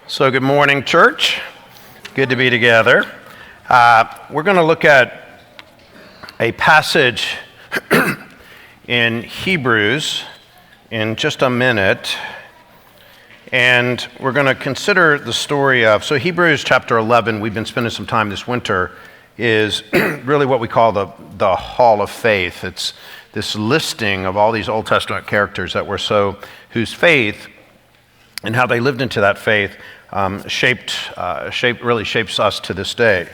So good morning, church. Good to be together. We're going to look at a passage in Hebrews in just a minute. And we're going to consider the story of, so Hebrews chapter 11, we've been spending some time this winter, is really what we call the Hall of Faith. It's this listing of all these Old Testament characters that were whose faith and how they lived into that faith really shapes us to this day.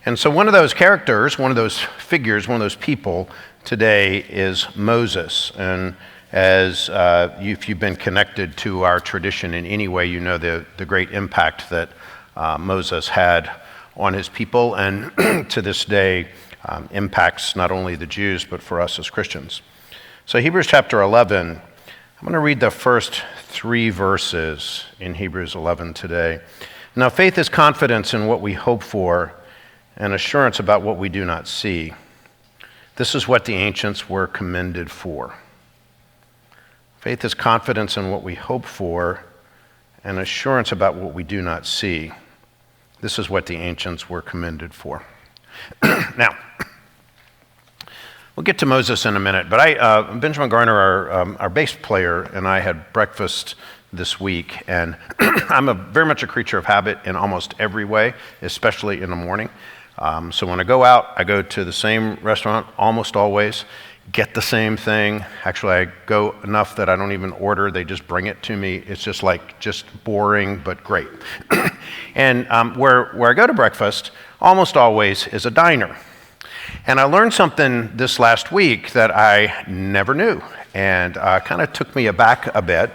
And so one of those characters, one of those figures, one of those people today is Moses. And as if you've been connected to our tradition in any way, you know the great impact that Moses had on his people and to this day impacts not only the Jews but for us as Christians. So Hebrews chapter 11, I'm going to read the first 3 verses in Hebrews 11 today. Now, faith is confidence in what we hope for and assurance about what we do not see. This is what the ancients were commended for. Faith is confidence in what we hope for and assurance about what we do not see. This is what the ancients were commended for. Now, we'll get to Moses in a minute, but Benjamin Garner, our bass player, and I had breakfast this week, and I'm very much a creature of habit in almost every way, especially in the morning. So when I go out, I go to the same restaurant almost always, get the same thing. Actually, I go enough that I don't even order. They just bring it to me. It's just boring, but great. And where I go to breakfast almost always is a diner. And I learned something this last week that I never knew, and kind of took me aback a bit.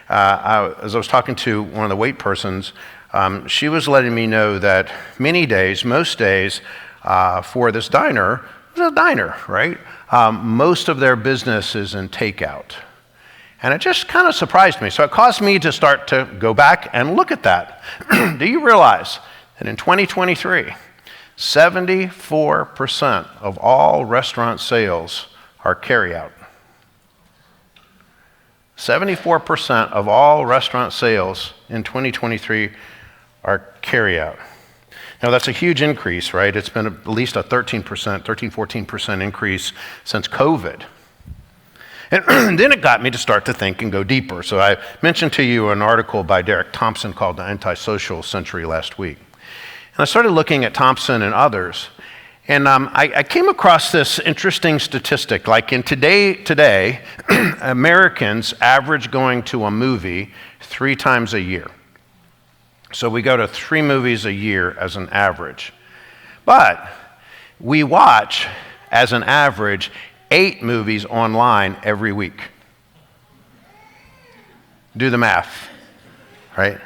As I was talking to one of the wait persons, she was letting me know that most days for this diner, it's a diner, right? Most of their business is in takeout. And it just kind of surprised me. So it caused me to start to go back and look at that. Do you realize that in 2023, 74% of all restaurant sales are carryout? 74% of all restaurant sales in 2023 are carryout. Now that's a huge increase, right? It's been at least a 14% increase since COVID. And then it got me to start to think and go deeper. So I mentioned to you an article by Derek Thompson called The Antisocial Century last week. And I started looking at Thompson and others, and I came across this interesting statistic. Like today, Americans average going to a movie 3 times a year. So we go to 3 movies a year as an average. But we watch, as an average, 8 movies online every week. Do the math, right?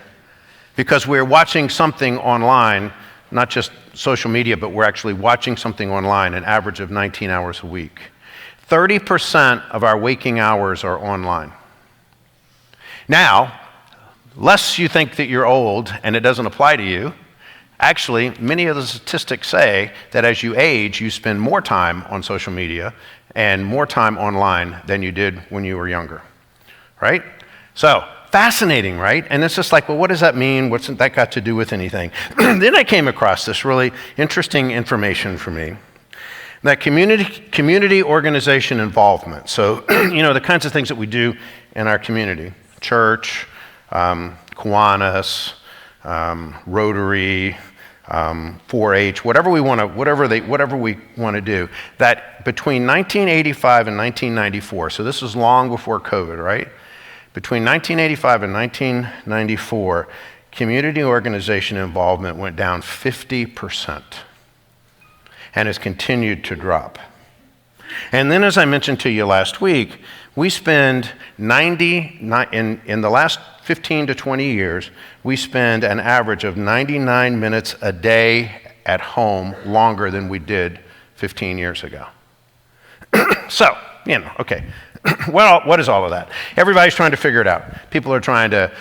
Because we're watching something online, not just social media, but we're actually watching something online, an average of 19 hours a week. 30% of our waking hours are online. Now, lest you think that you're old and it doesn't apply to you, actually, many of the statistics say that as you age, you spend more time on social media and more time online than you did when you were younger, right? So, fascinating, right? And it's just like, well, what does that mean? What's that got to do with anything? Then I came across this really interesting information for me, that community organization involvement. So, the kinds of things that we do in our community, church, Kiwanis, Rotary, 4-H, whatever we want to do, that between 1985 and 1994, so this is long before COVID, right? Between 1985 and 1994, community organization involvement went down 50% and has continued to drop. And then, as I mentioned to you last week, we spend in the last 15 to 20 years, we spend an average of 99 minutes a day at home longer than we did 15 years ago. So, okay. Well, what is all of that? Everybody's trying to figure it out. People are trying to,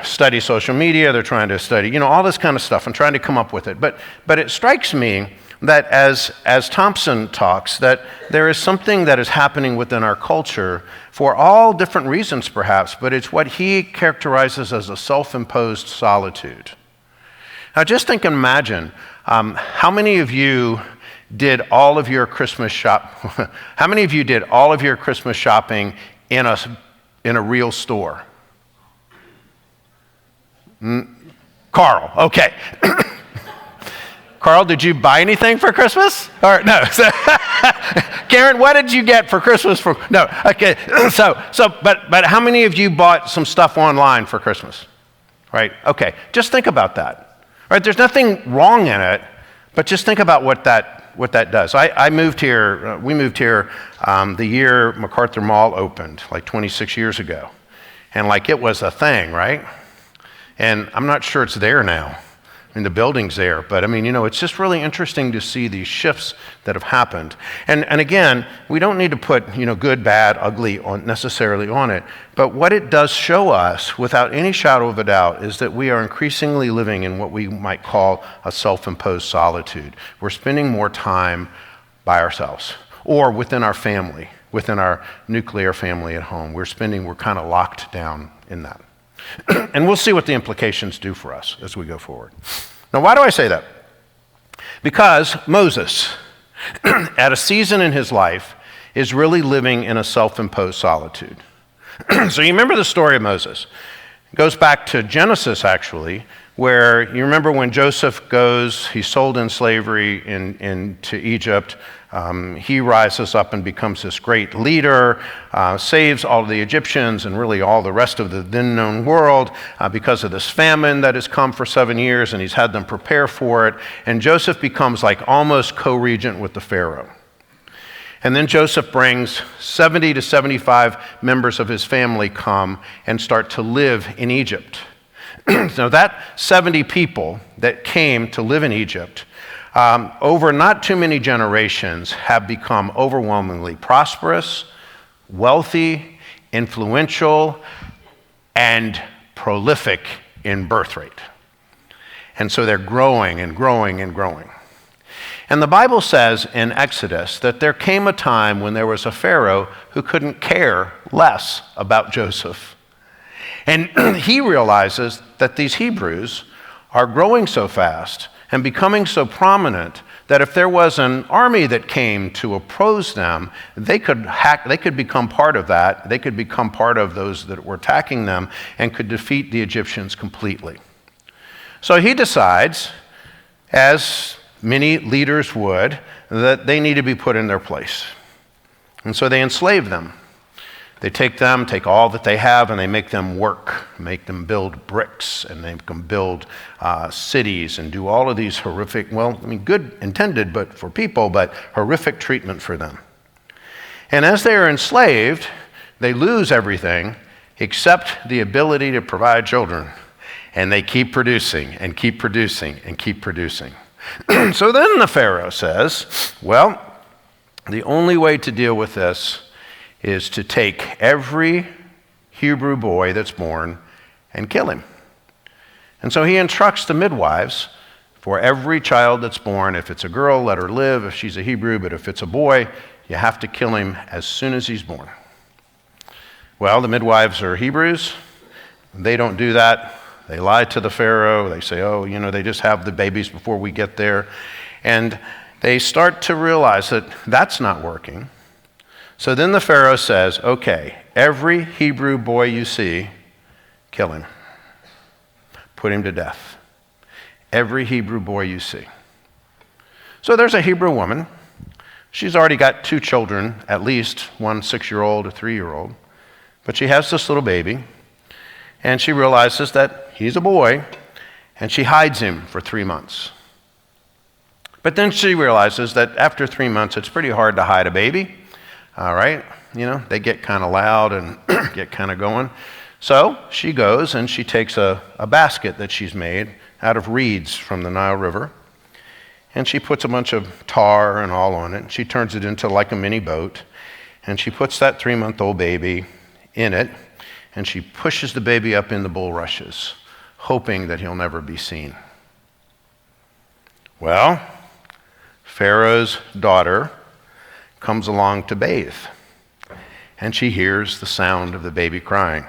study social media. They're trying to study, all this kind of stuff and trying to come up with it. But it strikes me that as Thompson talks, that there is something that is happening within our culture for all different reasons perhaps, but it's what he characterizes as a self-imposed solitude. Now just think and imagine, how many of you did all of your Christmas how many of you did all of your Christmas shopping in a real store? Carl, okay. Carl, did you buy anything for Christmas? Or no? Karen, what did you get for Christmas? No. Okay. But how many of you bought some stuff online for Christmas? Right. Okay. Just think about that. Right. There's nothing wrong in it, but just think about what that does. I moved here. We moved here the year MacArthur Mall opened, like 26 years ago, and like it was a thing, right? And I'm not sure it's there now. I mean, the building's there, but I mean, it's just really interesting to see these shifts that have happened. And again, we don't need to put, good, bad, ugly necessarily on it, but what it does show us, without any shadow of a doubt, is that we are increasingly living in what we might call a self-imposed solitude. We're spending more time by ourselves, or within our family, within our nuclear family at home. We're kind of locked down in that. And we'll see what the implications do for us as we go forward. Now, why do I say that? Because Moses, at a season in his life, is really living in a self-imposed solitude. So you remember the story of Moses. It goes back to Genesis, actually, where you remember when Joseph he's sold in slavery into Egypt. He rises up and becomes this great leader, saves all of the Egyptians and really all the rest of the then known world because of this famine that has come for 7 years, and he's had them prepare for it. And Joseph becomes like almost co-regent with the Pharaoh. And then Joseph brings 70 to 75 members of his family come and start to live in Egypt. Now that 70 people that came to live in Egypt over not too many generations have become overwhelmingly prosperous, wealthy, influential, and prolific in birth rate. And so they're growing and growing and growing. And the Bible says in Exodus that there came a time when there was a Pharaoh who couldn't care less about Joseph. And he realizes that these Hebrews are growing so fast and becoming so prominent that if there was an army that came to oppose them, they could become part of that. They could become part of those that were attacking them and could defeat the Egyptians completely. So he decides, as many leaders would, that they need to be put in their place. And so they enslave them. They take all that they have, and they make them work, make them build bricks, and they can build cities and do all of these horrific, good intended but for people, but horrific treatment for them. And as they are enslaved, they lose everything except the ability to provide children. And they keep producing and keep producing and keep producing. So then the Pharaoh says, the only way to deal with this is to take every Hebrew boy that's born and kill him. And so he instructs the midwives, for every child that's born, if it's a girl, let her live, if she's a Hebrew, but if it's a boy, you have to kill him as soon as he's born. Well, the midwives are Hebrews. They don't do that. They lie to the Pharaoh. They say, they just have the babies before we get there. And they start to realize that that's not working. So then the Pharaoh says, okay, every Hebrew boy you see, kill him. Put him to death. Every Hebrew boy you see. So there's a Hebrew woman. She's already got 2 children, at least, one 6-year-old, a 3-year-old. But she has this little baby, and she realizes that he's a boy, and she hides him for 3 months. But then she realizes that after 3 months, it's pretty hard to hide a baby. All right, they get kind of loud and get kind of going. So she goes and she takes a basket that she's made out of reeds from the Nile River, and she puts a bunch of tar and all on it. She turns it into like a mini boat, and she puts that 3-month-old baby in it, and she pushes the baby up in the bulrushes, hoping that he'll never be seen. Well, Pharaoh's daughter comes along to bathe, and she hears the sound of the baby crying.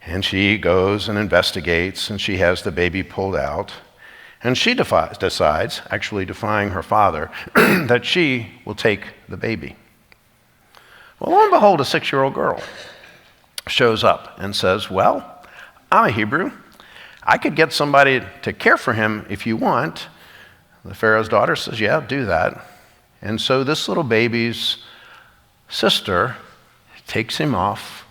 And she goes and investigates, and she has the baby pulled out. And she decides, actually defying her father, that she will take the baby. Well, lo and behold, a 6-year-old girl shows up and says, well, I'm a Hebrew. I could get somebody to care for him if you want. The Pharaoh's daughter says, yeah, do that. And so this little baby's sister takes him off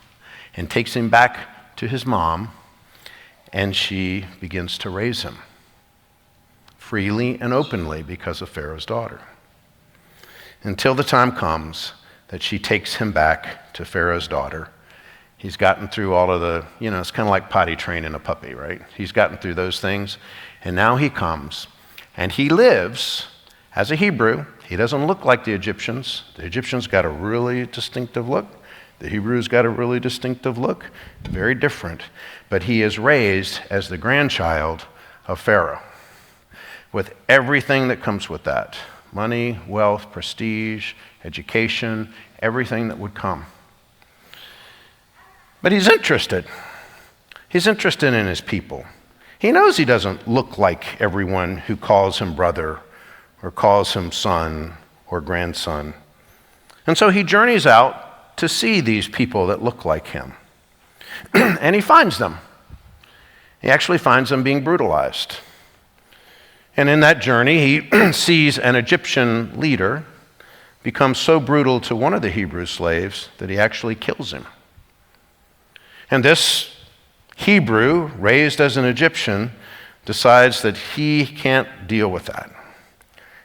and takes him back to his mom, and she begins to raise him freely and openly because of Pharaoh's daughter, until the time comes that she takes him back to Pharaoh's daughter. He's gotten through all of the, it's kind of like potty training a puppy, right? He's gotten through those things, and now he comes, and he lives as a Hebrew. He doesn't look like the Egyptians. The Egyptians got a really distinctive look. The Hebrews got a really distinctive look, very different. But he is raised as the grandchild of Pharaoh, with everything that comes with that: money, wealth, prestige, education, everything that would come. But he's interested. He's interested in his people. He knows he doesn't look like everyone who calls him brother or calls him son or grandson. And so he journeys out to see these people that look like him. And he finds them. He actually finds them being brutalized. And in that journey, he sees an Egyptian leader become so brutal to one of the Hebrew slaves that he actually kills him. And this Hebrew, raised as an Egyptian, decides that he can't deal with that.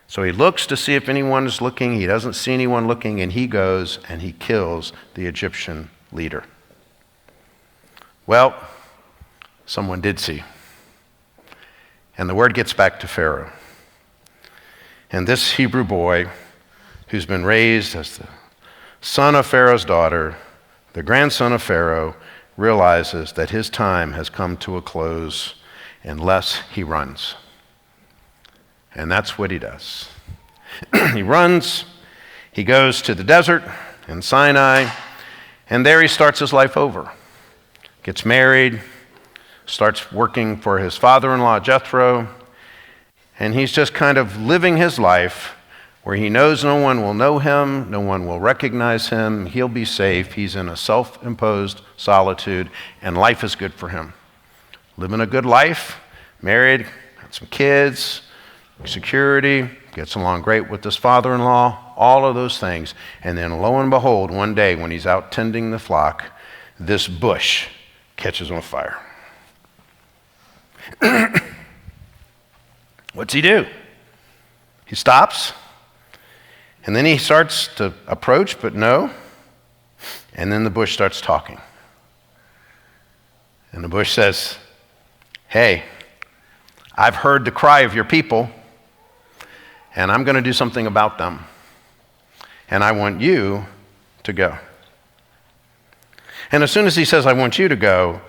So he looks to see if anyone is looking. He doesn't see anyone looking, and he goes and he kills the Egyptian leader. Well, someone did see. And the word gets back to Pharaoh. And this Hebrew boy, who's been raised as the son of Pharaoh's daughter, the grandson of Pharaoh, realizes that his time has come to a close unless he runs. And that's what he does. He runs, he goes to the desert in Sinai, and there he starts his life over. Gets married, starts working for his father-in-law Jethro, and he's just kind of living his life where he knows no one will know him, no one will recognize him, he'll be safe, he's in a self-imposed solitude, and life is good for him. Living a good life, married, got some kids, security, gets along great with his father-in-law, all of those things. And then lo and behold, one day when he's out tending the flock, this bush catches on fire. What's he do? He stops, and then he starts to approach, but no. And then the bush starts talking. And the bush says, hey, I've heard the cry of your people, and I'm going to do something about them. And I want you to go. And as soon as he says, I want you to go,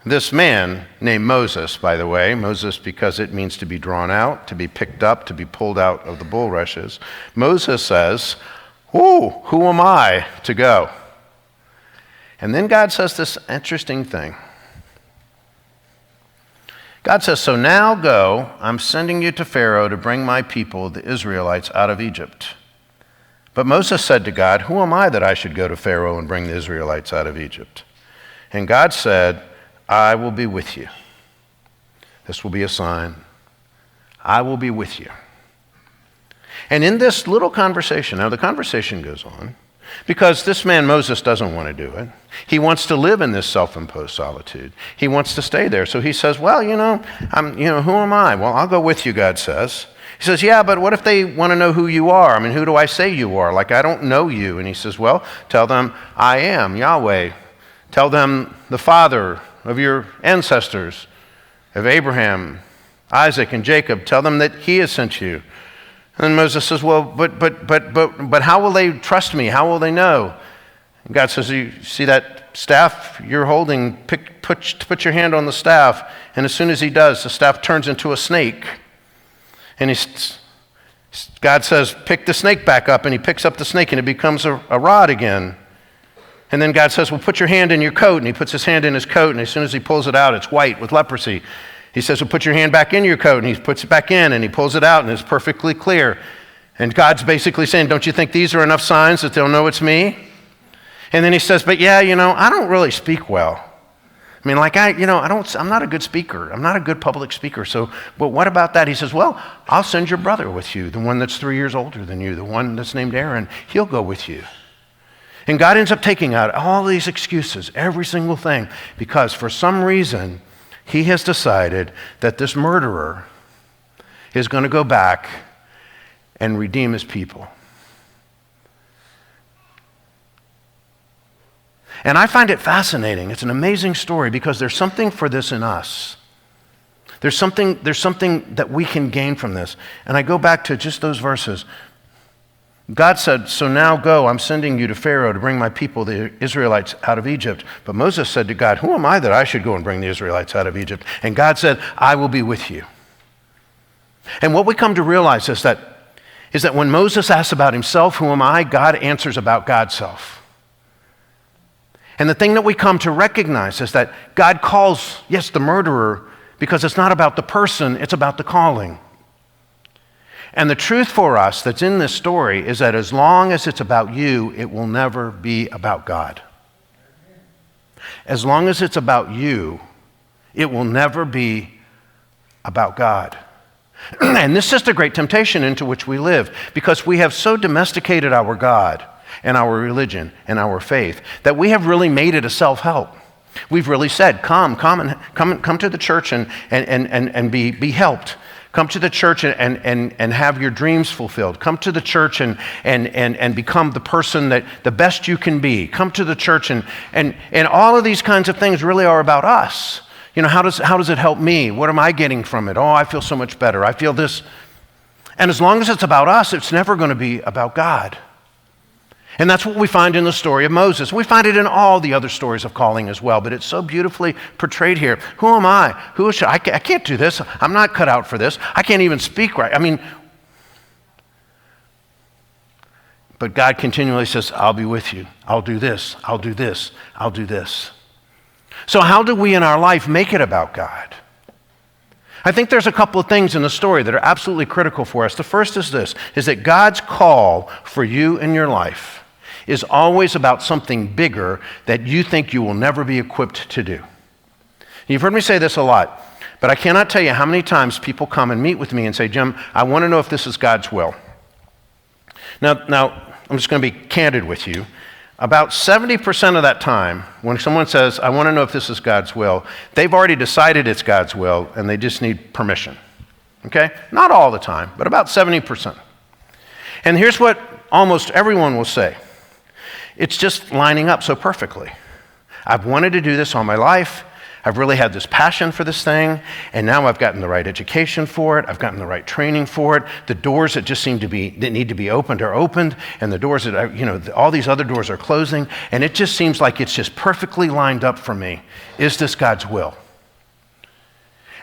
this man named Moses, by the way, Moses because it means to be drawn out, to be picked up, to be pulled out of the bulrushes. Moses says, oh, who am I to go? And then God says this interesting thing. God says, so now go, I'm sending you to Pharaoh to bring my people, the Israelites, out of Egypt. But Moses said to God, who am I that I should go to Pharaoh and bring the Israelites out of Egypt? And God said, I will be with you. This will be a sign. I will be with you. And in this little conversation, now the conversation goes on, because this man Moses doesn't want to do it. He wants to live in this self-imposed solitude. He wants to stay there. So he says, well, who am I? Well, I'll go with you, God says. He says, yeah, but what if they want to know who you are? I mean, who do I say you are? Like, I don't know you. And he says, well, tell them I am Yahweh. Tell them the Father of your ancestors, of Abraham, Isaac, and Jacob. Tell them that he has sent you. And then Moses says, well, but how will they trust me? How will they know? And God says, you see that staff you're holding? Put your hand on the staff. And as soon as he does, the staff turns into a snake. And he God says, pick the snake back up, and he picks up the snake, and it becomes a rod again. And then God says, well, put your hand in your coat, and he puts his hand in his coat, and as soon as he pulls it out, it's white with leprosy. He says, well, put your hand back in your coat, and he puts it back in, and he pulls it out, and it's perfectly clear. And God's basically saying, don't you think these are enough signs that they'll know it's me? And then he says, but yeah, I don't really speak well. I mean, I'm not a good speaker. I'm not a good public speaker. So, but what about that? He says, well, I'll send your brother with you, the one that's 3 years older than you, the one that's named Aaron. He'll go with you. And God ends up taking out all these excuses, every single thing, because for some reason, he has decided that this murderer is going to go back and redeem his people. And I find it fascinating. It's an amazing story because there's something for this in us. There's something that we can gain from this. And I go back to just those verses. God said, so now go, I'm sending you to Pharaoh to bring my people, the Israelites, out of Egypt. But Moses said to God, who am I that I should go and bring the Israelites out of Egypt? And God said, I will be with you. And what we come to realize is that when Moses asks about himself, who am I? God answers about God's self. And the thing that we come to recognize is that God calls, yes, the murderer, because it's not about the person, it's about the calling. And the truth for us that's in this story is that as long as it's about you, it will never be about God. As long as it's about you, it will never be about God. And this is the great temptation into which we live, because we have so domesticated our God and our religion and our faith that we have really made it a self-help. We've really said, come to the church and be helped. Come to the church and have your dreams fulfilled. Come to the church and become the person that the best you can be. Come to the church and all of these kinds of things really are about us. How does it help me? What am I getting from it? Oh, I feel so much better. I feel this. And as long as it's about us, it's never going to be about God. And that's what we find in the story of Moses. We find it in all the other stories of calling as well, but it's so beautifully portrayed here. Who am I? I can't do this. I'm not cut out for this. I can't even speak right. But God continually says, I'll be with you. I'll do this. I'll do this. I'll do this. So how do we in our life make it about God? I think there's a couple of things in the story that are absolutely critical for us. The first is this, is that God's call for you in your life is always about something bigger that you think you will never be equipped to do. You've heard me say this a lot, but I cannot tell you how many times people come and meet with me and say, Jim, I want to know if this is God's will. Now, I'm just going to be candid with you. About 70% of that time, when someone says, I want to know if this is God's will, they've already decided it's God's will, and they just need permission. Okay? Not all the time, but about 70%. And here's what almost everyone will say. It's just lining up so perfectly. I've wanted to do this all my life. I've really had this passion for this thing, and now I've gotten the right education for it. I've gotten the right training for it. The doors that just that need to be opened are opened, and the doors that all these other doors are closing, and it just seems like it's just perfectly lined up for me. Is this God's will?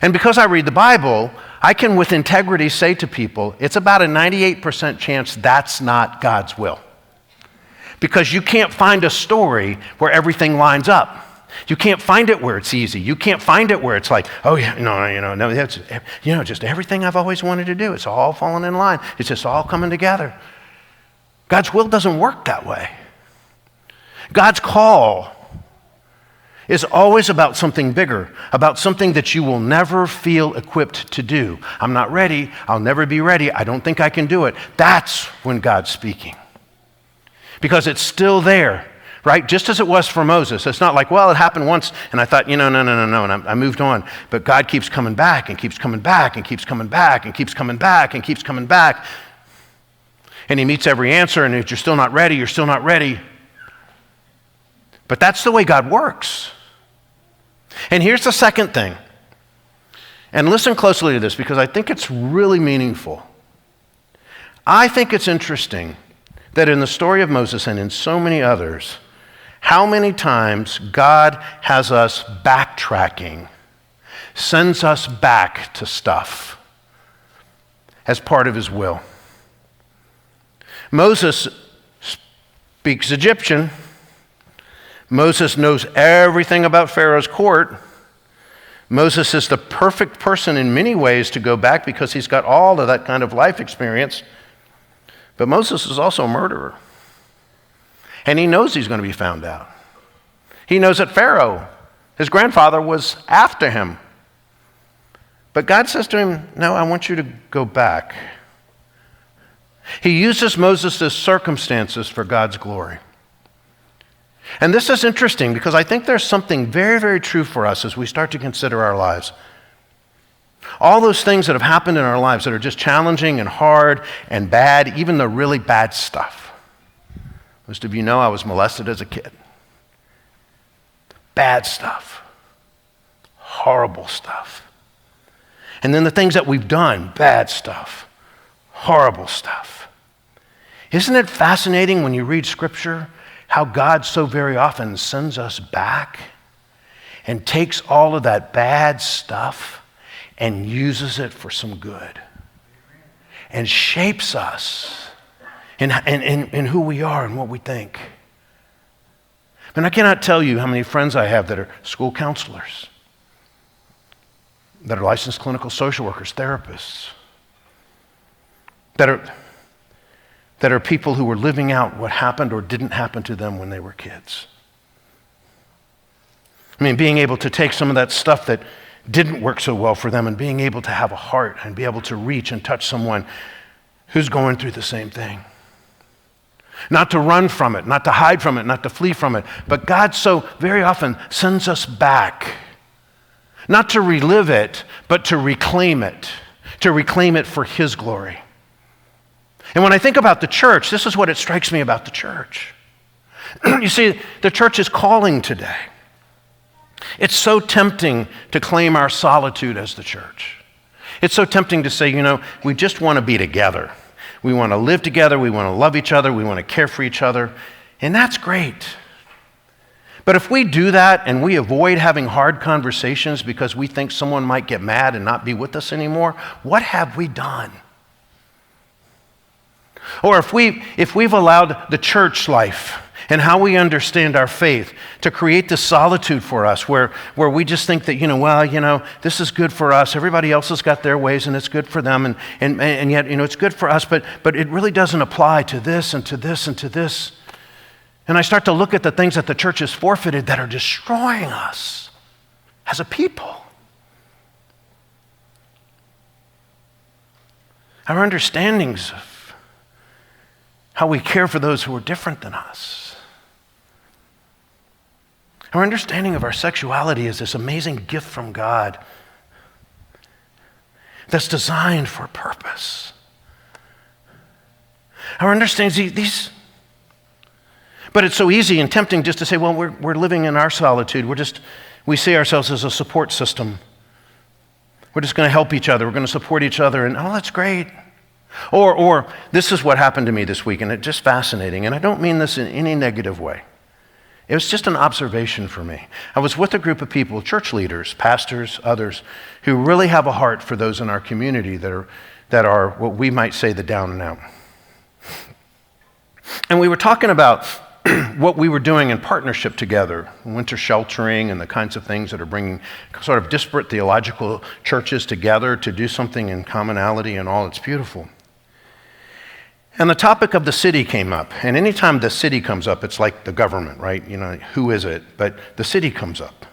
And because I read the Bible, I can with integrity say to people, it's about a 98% chance that's not God's will. Because you can't find a story where everything lines up. You can't find it where it's easy. You can't find it where it's like, oh yeah, no, that's, just everything I've always wanted to do. It's all falling in line. It's just all coming together. God's will doesn't work that way. God's call is always about something bigger, about something that you will never feel equipped to do. I'm not ready. I'll never be ready. I don't think I can do it. That's when God's speaking. Because it's still there. Right? Just as it was for Moses. It's not like, well, it happened once, and I thought, no, and I moved on. But God keeps coming back, and keeps coming back, and keeps coming back, and keeps coming back, and keeps coming back. And he meets every answer, and if you're still not ready, you're still not ready. But that's the way God works. And here's the second thing. And listen closely to this, because I think it's really meaningful. I think it's interesting that in the story of Moses and in so many others, how many times God has us backtracking, sends us back to stuff as part of his will. Moses speaks Egyptian. Moses knows everything about Pharaoh's court. Moses is the perfect person in many ways to go back because he's got all of that kind of life experience. But Moses is also a murderer. And he knows he's going to be found out. He knows that Pharaoh, his grandfather, was after him. But God says to him, no, I want you to go back. He uses Moses' circumstances for God's glory. And this is interesting because I think there's something very, very true for us as we start to consider our lives. All those things that have happened in our lives that are just challenging and hard and bad, even the really bad stuff. Most of you know I was molested as a kid. Bad stuff. Horrible stuff. And then the things that we've done, bad stuff. Horrible stuff. Isn't it fascinating when you read Scripture how God so very often sends us back and takes all of that bad stuff and uses it for some good and shapes us in who we are and what we think. And I cannot tell you how many friends I have that are school counselors, that are licensed clinical social workers, therapists, that are people who were living out what happened or didn't happen to them when they were kids. I mean, being able to take some of that stuff that didn't work so well for them and being able to have a heart and be able to reach and touch someone who's going through the same thing. Not to run from it, not to hide from it, not to flee from it, but God so very often sends us back, not to relive it, but to reclaim it for His glory. And when I think about the church, this is what it strikes me about the church. You see, the church is calling today. It's so tempting to claim our solitude as the church. It's so tempting to say, we just want to be together. We want to live together. We want to love each other. We want to care for each other. And that's great. But if we do that and we avoid having hard conversations because we think someone might get mad and not be with us anymore, what have we done? Or if we've allowed the church life and how we understand our faith to create this solitude for us where we just think that, this is good for us. Everybody else has got their ways and it's good for them. And yet, it's good for us, but it really doesn't apply to this and to this and to this. And I start to look at the things that the church has forfeited that are destroying us as a people. Our understandings of how we care for those who are different than us. Our understanding of our sexuality is this amazing gift from God that's designed for a purpose. Our understanding these, but it's so easy and tempting just to say, well, we're living in our solitude. We see ourselves as a support system. We're just going to help each other. We're going to support each other, and that's great. Or this is what happened to me this week, and it's just fascinating, and I don't mean this in any negative way. It was just an observation for me. I was with a group of people, church leaders, pastors, others, who really have a heart for those in our community that are what we might say the down and out. And we were talking about what we were doing in partnership together, winter sheltering and the kinds of things that are bringing sort of disparate theological churches together to do something in commonality and all. It's beautiful. And the topic of the city came up. And anytime the city comes up, it's like the government, right? Who is it? But the city comes up.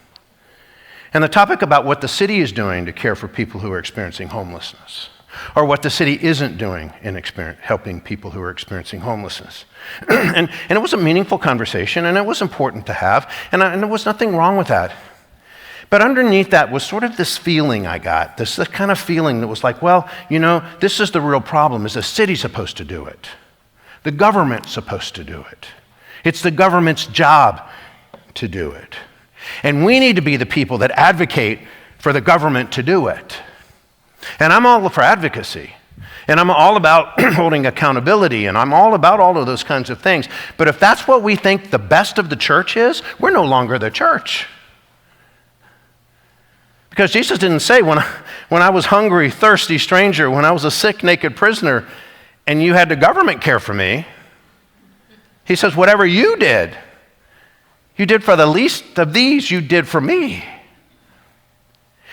And the topic about what the city is doing to care for people who are experiencing homelessness, or what the city isn't doing in helping people who are experiencing homelessness. And it was a meaningful conversation, and it was important to have, and there was nothing wrong with that. But underneath that was sort of this feeling I got, this kind of feeling that was like, well, this is the real problem. Is the city supposed to do it? The government's supposed to do it. It's the government's job to do it. And we need to be the people that advocate for the government to do it. And I'm all for advocacy. And I'm all about holding accountability, and I'm all about all of those kinds of things. But if that's what we think the best of the church is, we're no longer the church. Because Jesus didn't say, when I was hungry, thirsty, stranger, when I was a sick, naked prisoner, and you had the government care for me. He says, whatever you did for the least of these, you did for me.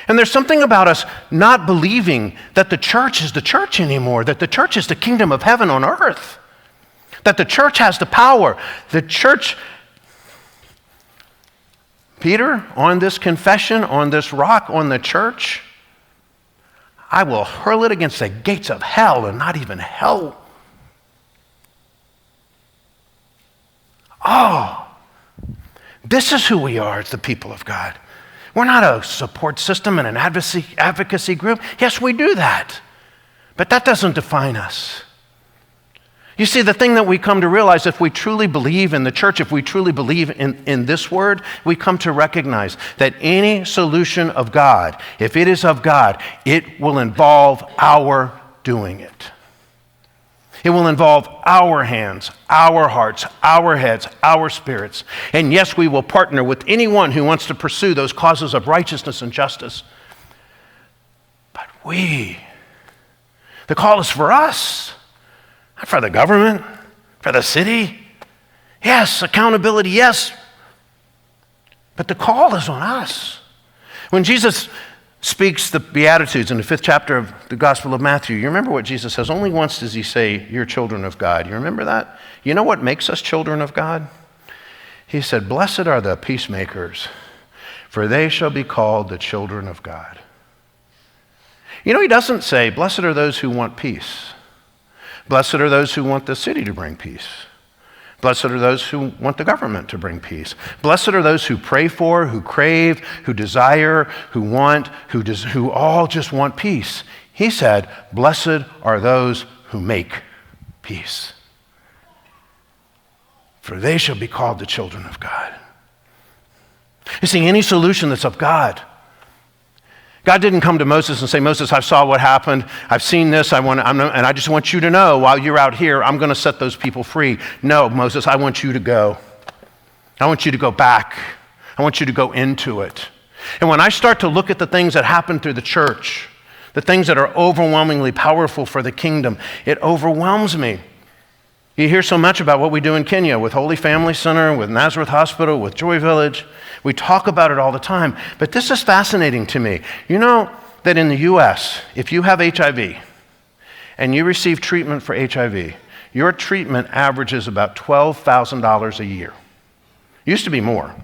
And there's something about us not believing that the church is the church anymore, that the church is the kingdom of heaven on earth, that the church has the power. The church, Peter, on this confession, on this rock, on the church, I will hurl it against the gates of hell, and not even hell. Oh, this is who we are as the people of God. We're not a support system and an advocacy group. Yes, we do that. But that doesn't define us. You see, the thing that we come to realize, if we truly believe in the church, if we truly believe in this word, we come to recognize that any solution of God, if it is of God, it will involve our doing it. It will involve our hands, our hearts, our heads, our spirits. And yes, we will partner with anyone who wants to pursue those causes of righteousness and justice. But the call is for us, not for the government, for the city. Yes, accountability, yes. But the call is on us. When Jesus speaks the Beatitudes in the 5th chapter of the Gospel of Matthew, you remember what Jesus says? Only once does he say, you're children of God. You remember that? You know what makes us children of God? He said, blessed are the peacemakers, for they shall be called the children of God. You know, he doesn't say, blessed are those who want peace. Blessed are those who want the city to bring peace. Blessed are those who want the government to bring peace. Blessed are those who pray for, who crave, who desire, who want, who all just want peace. He said, blessed are those who make peace, for they shall be called the children of God. You see, any solution that's of God. God didn't come to Moses and say, Moses, I saw what happened. I've seen this. And I just want you to know while you're out here, I'm going to set those people free. No, Moses, I want you to go. I want you to go back. I want you to go into it. And when I start to look at the things that happen through the church, the things that are overwhelmingly powerful for the kingdom, it overwhelms me. You hear so much about what we do in Kenya with Holy Family Center, with Nazareth Hospital, with Joy Village. We talk about it all the time. But this is fascinating to me. You know that in the U.S., if you have HIV and you receive treatment for HIV, your treatment averages about $12,000 a year. Used to be more.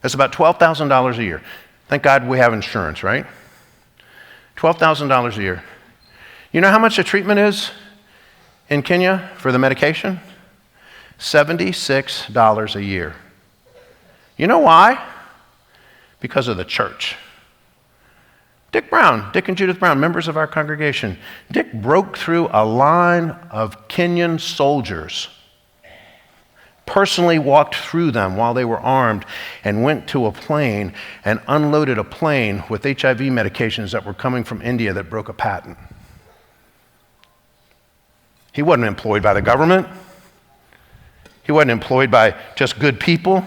It's about $12,000 a year. Thank God we have insurance, right? $12,000 a year. You know how much the treatment is in Kenya for the medication? $76 a year. You know why? Because of the church. Dick and Judith Brown, members of our congregation. Dick broke through a line of Kenyan soldiers, personally walked through them while they were armed, and went to a plane and unloaded a plane with HIV medications that were coming from India that broke a patent. He wasn't employed by the government. He wasn't employed by just good people.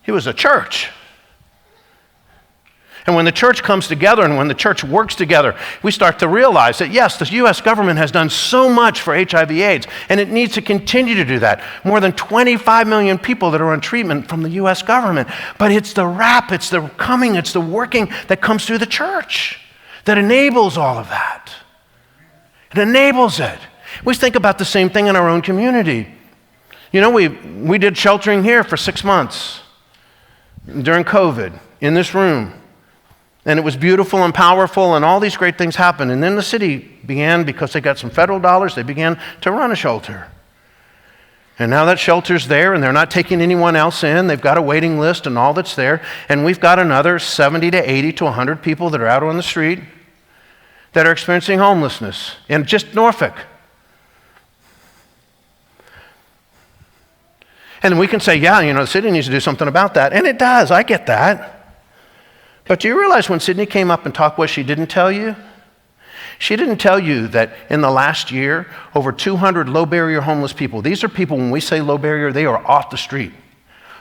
He was a church. And when the church comes together and when the church works together, we start to realize that, yes, the U.S. government has done so much for HIV/AIDS, and it needs to continue to do that. More than 25 million people that are on treatment from the U.S. government. But it's the it's the coming, it's the working that comes through the church that enables all of that. It enables it. We think about the same thing in our own community. You know, we did sheltering here for 6 months during COVID in this room. And it was beautiful and powerful, and all these great things happened. And then the city began, because they got some federal dollars, they began to run a shelter. And now that shelter's there, and they're not taking anyone else in. They've got a waiting list and all that's there. And we've got another 70 to 80 to 100 people that are out on the street that are experiencing homelessness in just Norfolk. And we can say, yeah, you know, the city needs to do something about that. And it does, I get that. But do you realize when Sydney came up and talked what she didn't tell you? She didn't tell you that in the last year, over 200 low-barrier homeless people, these are people, when we say low-barrier, they are off the street.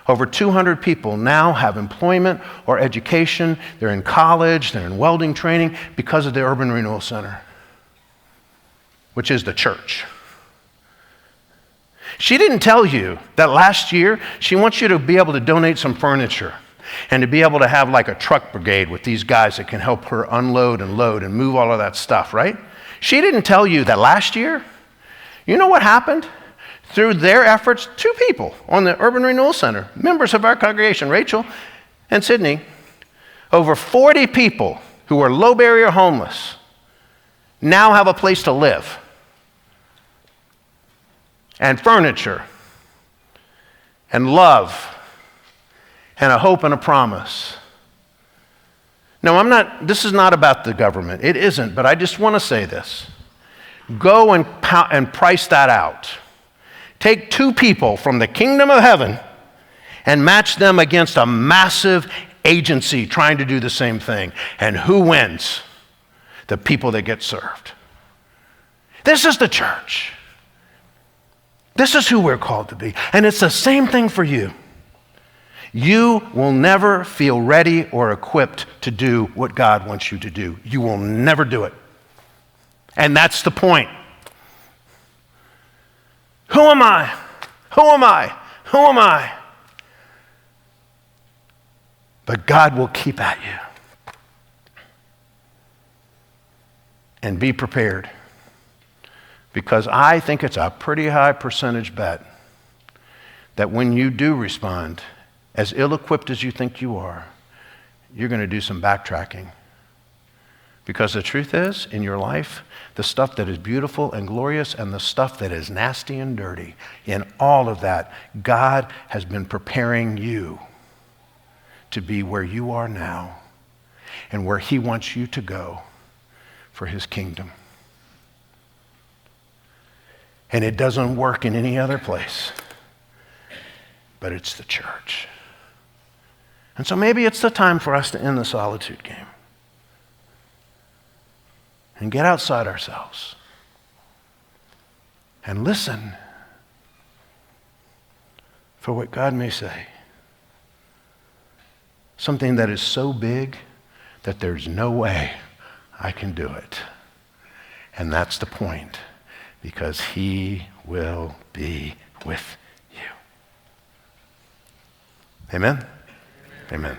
Over 200 people now have employment or education. They're in college, they're in welding training because of the Urban Renewal Center. which is the church. She didn't tell you that last year she wants you to be able to donate some furniture and to be able to have like a truck brigade with these guys that can help her unload and load and move all of that stuff, right? She didn't tell you that last year. You know what happened? Through their efforts, 2 people on the Urban Renewal Center, members of our congregation, Rachel and Sydney, over 40 people who are low barrier homeless now have a place to live and furniture and love and a hope and a promise. Now, this is not about the government. It isn't, but I just want to say this. Go and price that out. Take 2 people from the kingdom of heaven and match them against a massive agency trying to do the same thing. And who wins? The people that get served. This is the church. This is who we're called to be. And it's the same thing for you. You will never feel ready or equipped to do what God wants you to do. You will never do it. And that's the point. Who am I? Who am I? Who am I? But God will keep at you. And be prepared. Because I think it's a pretty high percentage bet that when you do respond, as ill-equipped as you think you are, you're going to do some backtracking. Because the truth is, in your life, the stuff that is beautiful and glorious and the stuff that is nasty and dirty, in all of that, God has been preparing you to be where you are now and where He wants you to go for His kingdom. And it doesn't work in any other place, but it's the church. And so maybe it's the time for us to end the solitude game and get outside ourselves and listen for what God may say. Something that is so big that there's no way I can do it. And that's the point, because He will be with you. Amen? Amen.